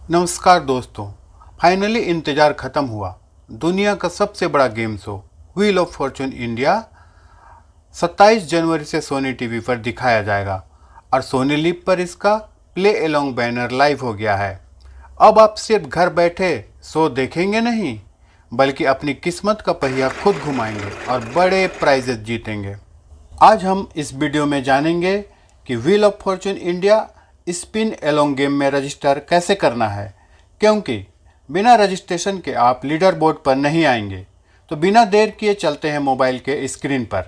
नमस्कार दोस्तों। फाइनली इंतज़ार ख़त्म हुआ। दुनिया का सबसे बड़ा game show wheel of Fortune India 27 जनवरी से सोनी टीवी पर दिखाया जाएगा और सोनी लिव पर इसका प्ले अलोंग बैनर लाइव हो गया है। अब आप सिर्फ घर बैठे शो देखेंगे नहीं, बल्कि अपनी किस्मत का पहिया खुद घुमाएंगे और बड़े प्राइजेस जीतेंगे। आज हम इस वीडियो में जानेंगे कि wheel of Fortune India spin along game में रजिस्टर कैसे करना है, क्योंकि बिना रजिस्ट्रेशन के आप लीडर बोर्ड पर नहीं आएंगे। तो बिना देर किए चलते हैं मोबाइल के स्क्रीन पर।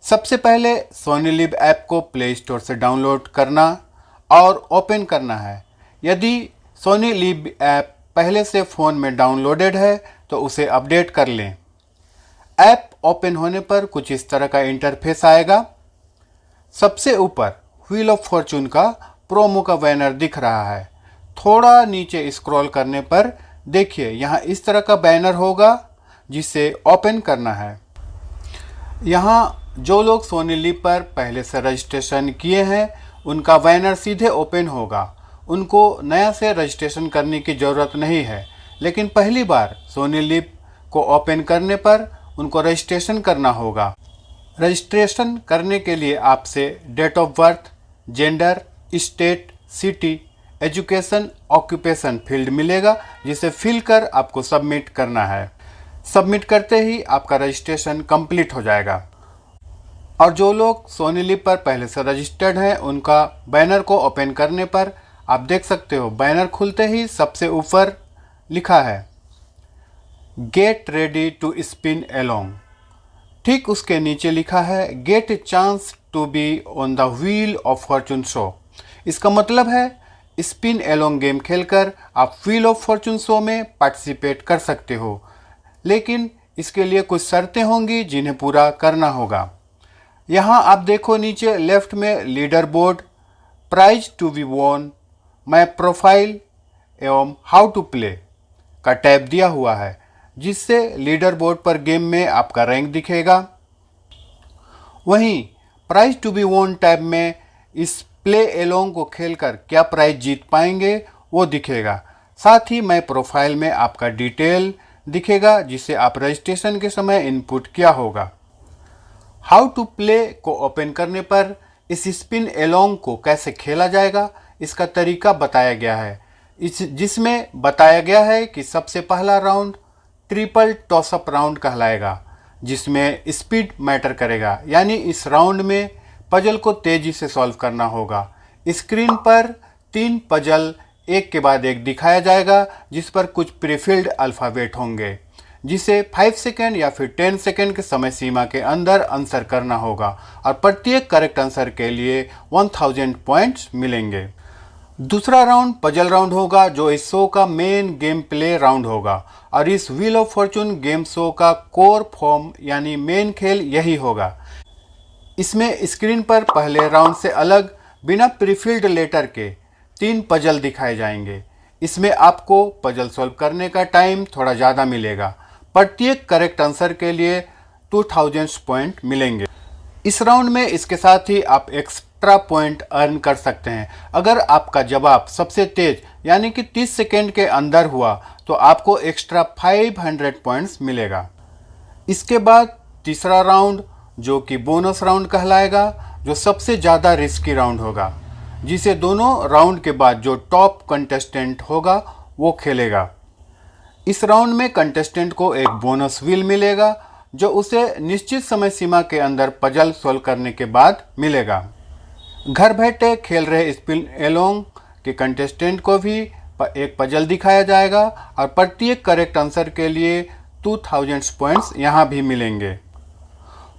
सबसे पहले सोनी लिव ऐप को प्ले स्टोर से डाउनलोड करना और ओपन करना है। यदि सोनी लिव ऐप पहले से फ़ोन में डाउनलोडेड है तो उसे अपडेट कर लें। ऐप ओपन होने पर कुछ इस तरह का इंटरफेस आएगा। सबसे ऊपर व्हील ऑफ फॉर्चून का प्रोमो का बैनर दिख रहा है। थोड़ा नीचे स्क्रॉल करने पर देखिए यहाँ इस तरह का बैनर होगा जिसे ओपन करना है। यहाँ जो लोग सोनी लिव पर पहले से रजिस्ट्रेशन किए हैं उनका बैनर सीधे ओपन होगा। उनको नया से रजिस्ट्रेशन करने की ज़रूरत नहीं है, लेकिन पहली बार सोनी लिव को ओपन करने पर उनको रजिस्ट्रेशन करना होगा। रजिस्ट्रेशन करने के लिए आपसे date of birth, gender, state, city, education, occupation field मिलेगा, जिसे फिल कर आपको सबमिट करना है। सबमिट करते ही आपका रजिस्ट्रेशन कंप्लीट हो जाएगा। और जो लोग सोनी लिव पर पहले से रजिस्टर्ड हैं उनका बैनर को ओपन करने पर आप देख सकते हो, बैनर खुलते ही सबसे ऊपर लिखा है get ready to spin along. ठीक उसके नीचे लिखा है get a chance to be on the wheel of fortune show. इसका मतलब है स्पिन अलोंग गेम खेलकर आप व्हील ऑफ फॉर्चून शो में पार्टिसिपेट कर सकते हो, लेकिन इसके लिए कुछ शर्तें होंगी जिन्हें पूरा करना होगा। यहाँ आप देखो नीचे लेफ्ट में leaderboard, prize to be won, my profile एवं हाउ टू प्ले का टैब दिया हुआ है, जिससे लीडर बोर्ड पर गेम में आपका रैंक दिखेगा। वहीं prize to be won tab में इस प्ले अलोंग को खेलकर क्या प्राइज जीत पाएंगे वो दिखेगा। साथ ही मैं प्रोफाइल में आपका डिटेल दिखेगा, जिसे आप रजिस्ट्रेशन के समय इनपुट किया होगा। हाउ टू प्ले को ओपन करने पर इस स्पिन अलोंग को कैसे खेला जाएगा इसका तरीका बताया गया है। जिसमें बताया गया है कि सबसे पहला राउंड ट्रिपल टॉसअप राउंड कहलाएगा, जिसमें स्पीड मैटर करेगा, यानी इस राउंड में पजल को तेजी से सॉल्व करना होगा। स्क्रीन पर 3 पजल एक के बाद एक दिखाया जाएगा, जिस पर कुछ प्रीफिल्ड अल्फ़ाबेट होंगे, जिसे 5 सेकेंड या फिर 10 सेकेंड के समय सीमा के अंदर आंसर करना होगा और प्रत्येक करेक्ट आंसर के लिए 1000 पॉइंट्स मिलेंगे। दूसरा राउंड पजल राउंड होगा, जो इस शो का मेन गेम प्ले राउंड होगा और इस wheel of Fortune game show का कोर फॉर्म यानी मेन खेल यही होगा। इसमें स्क्रीन पर पहले राउंड से अलग बिना प्रीफिल्ड लेटर के 3 पजल दिखाए जाएंगे। इसमें आपको पजल सॉल्व करने का टाइम थोड़ा ज़्यादा मिलेगा। प्रत्येक करेक्ट आंसर के लिए 2000 पॉइंट मिलेंगे। इस राउंड में इसके साथ ही आप एक्स्ट्रा पॉइंट अर्न कर सकते हैं। अगर आपका जवाब सबसे तेज यानी कि 30 सेकेंड के अंदर हुआ तो आपको एक्स्ट्रा 500 पॉइंट्स मिलेगा। इसके बाद तीसरा राउंड, जो कि बोनस राउंड कहलाएगा, जो सबसे ज़्यादा रिस्की राउंड होगा, जिसे दोनों राउंड के बाद जो टॉप कंटेस्टेंट होगा वो खेलेगा। इस राउंड में कंटेस्टेंट को एक बोनस व्हील मिलेगा, जो उसे निश्चित समय सीमा के अंदर पजल सॉल्व करने के बाद मिलेगा। घर बैठे खेल रहे स्पिन अलोंग के कंटेस्टेंट को भी एक पजल दिखाया जाएगा और प्रत्येक करेक्ट आंसर के लिए 2000 पॉइंट्स यहाँ भी मिलेंगे।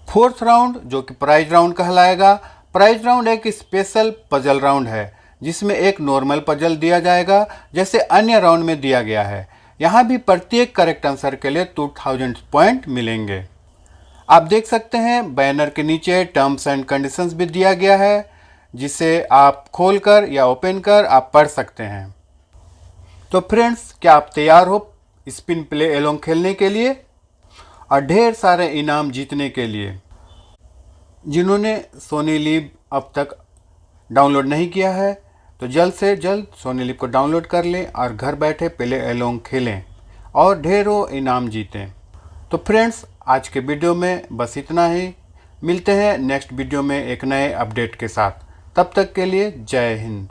फोर्थ राउंड, जो कि प्राइज राउंड कहलाएगा। प्राइज राउंड एक स्पेशल पजल राउंड है, जिसमें एक नॉर्मल पजल दिया जाएगा जैसे अन्य राउंड में दिया गया है। यहाँ भी प्रत्येक करेक्ट आंसर के लिए 2000 पॉइंट मिलेंगे। आप देख सकते हैं बैनर के नीचे टर्म्स एंड कंडीशंस भी दिया गया है, जिसे आप खोलकर या ओपन कर आप पढ़ सकते हैं। तो फ्रेंड्स, क्या आप तैयार हो स्पिन प्ले अलोंग खेलने के लिए और ढेर सारे इनाम जीतने के लिए? जिन्होंने सोनी लिव अब तक डाउनलोड नहीं किया है तो जल्द से जल्द सोनी लिव को डाउनलोड कर लें और घर बैठे प्ले अलोंग खेलें और ढेरों इनाम जीतें। तो फ्रेंड्स, आज के वीडियो में बस इतना ही। मिलते हैं नेक्स्ट वीडियो में एक नए अपडेट के साथ। तब तक के लिए जय हिंद।